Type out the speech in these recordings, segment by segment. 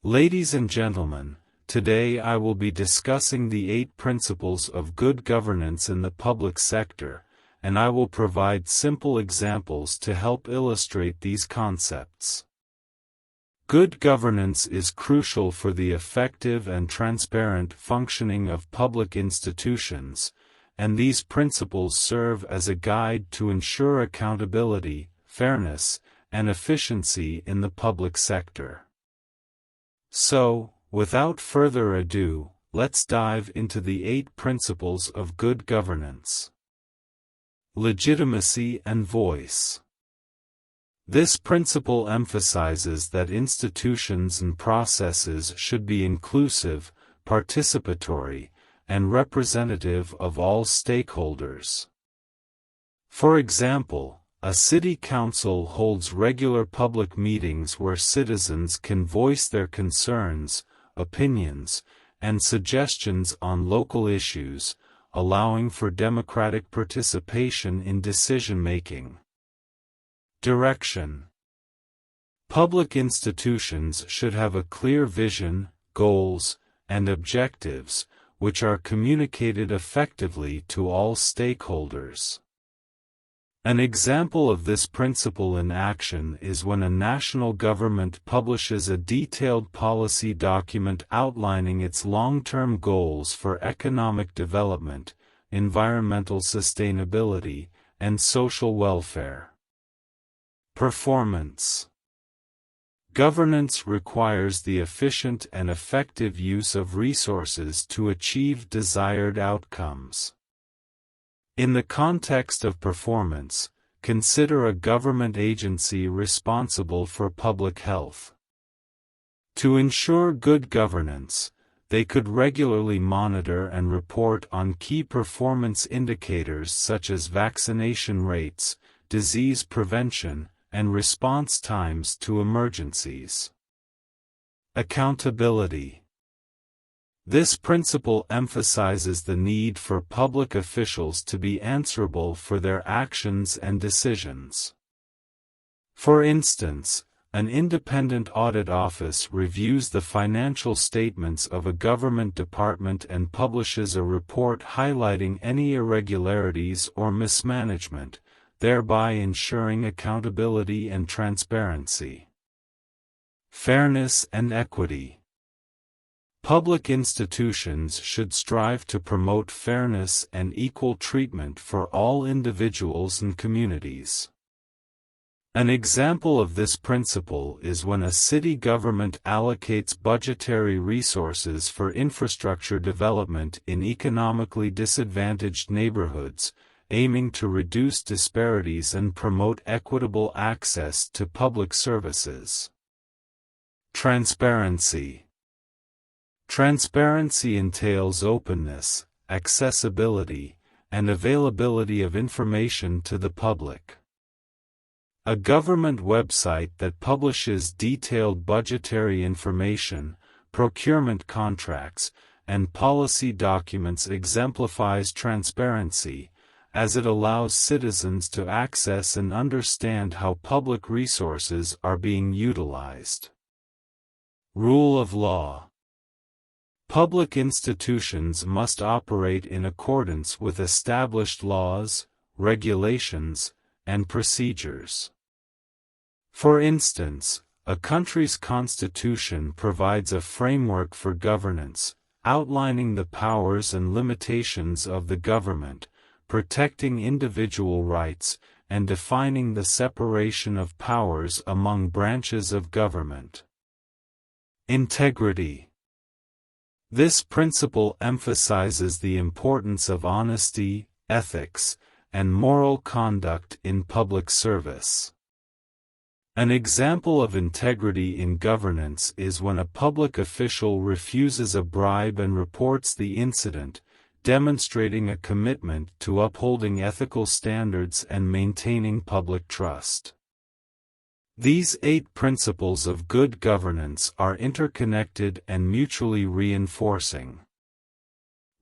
Ladies and gentlemen, today I will be discussing the 8 principles of good governance in the public sector, and I will provide simple examples to help illustrate these concepts. Good governance is crucial for the effective and transparent functioning of public institutions, and these principles serve as a guide to ensure accountability, fairness, and efficiency in the public sector. So, without further ado, let's dive into the 8 principles of good governance. Legitimacy and voice. This principle emphasizes that institutions and processes should be inclusive, participatory, and representative of all stakeholders. For example, a city council holds regular public meetings where citizens can voice their concerns, opinions, and suggestions on local issues, allowing for democratic participation in decision-making. Direction. Public institutions should have a clear vision, goals, and objectives, which are communicated effectively to all stakeholders. An example of this principle in action is when a national government publishes a detailed policy document outlining its long-term goals for economic development, environmental sustainability, and social welfare. Performance. Governance requires the efficient and effective use of resources to achieve desired outcomes. In the context of performance, consider a government agency responsible for public health. To ensure good governance, they could regularly monitor and report on key performance indicators such as vaccination rates, disease prevention, and response times to emergencies. Accountability. This principle emphasizes the need for public officials to be answerable for their actions and decisions. For instance, an independent audit office reviews the financial statements of a government department and publishes a report highlighting any irregularities or mismanagement, thereby ensuring accountability and transparency. Fairness and equity. Public institutions should strive to promote fairness and equal treatment for all individuals and communities. An example of this principle is when a city government allocates budgetary resources for infrastructure development in economically disadvantaged neighborhoods, aiming to reduce disparities and promote equitable access to public services. Transparency. Transparency entails openness, accessibility, and availability of information to the public. A government website that publishes detailed budgetary information, procurement contracts, and policy documents exemplifies transparency, as it allows citizens to access and understand how public resources are being utilized. Rule of law. Public institutions must operate in accordance with established laws, regulations, and procedures. For instance, a country's constitution provides a framework for governance, outlining the powers and limitations of the government, protecting individual rights, and defining the separation of powers among branches of government. Integrity. This principle emphasizes the importance of honesty, ethics, and moral conduct in public service. An example of integrity in governance is when a public official refuses a bribe and reports the incident, demonstrating a commitment to upholding ethical standards and maintaining public trust. These 8 principles of good governance are interconnected and mutually reinforcing.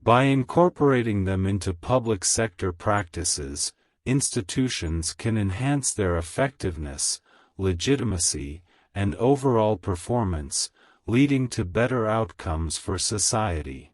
By incorporating them into public sector practices, institutions can enhance their effectiveness, legitimacy, and overall performance, leading to better outcomes for society.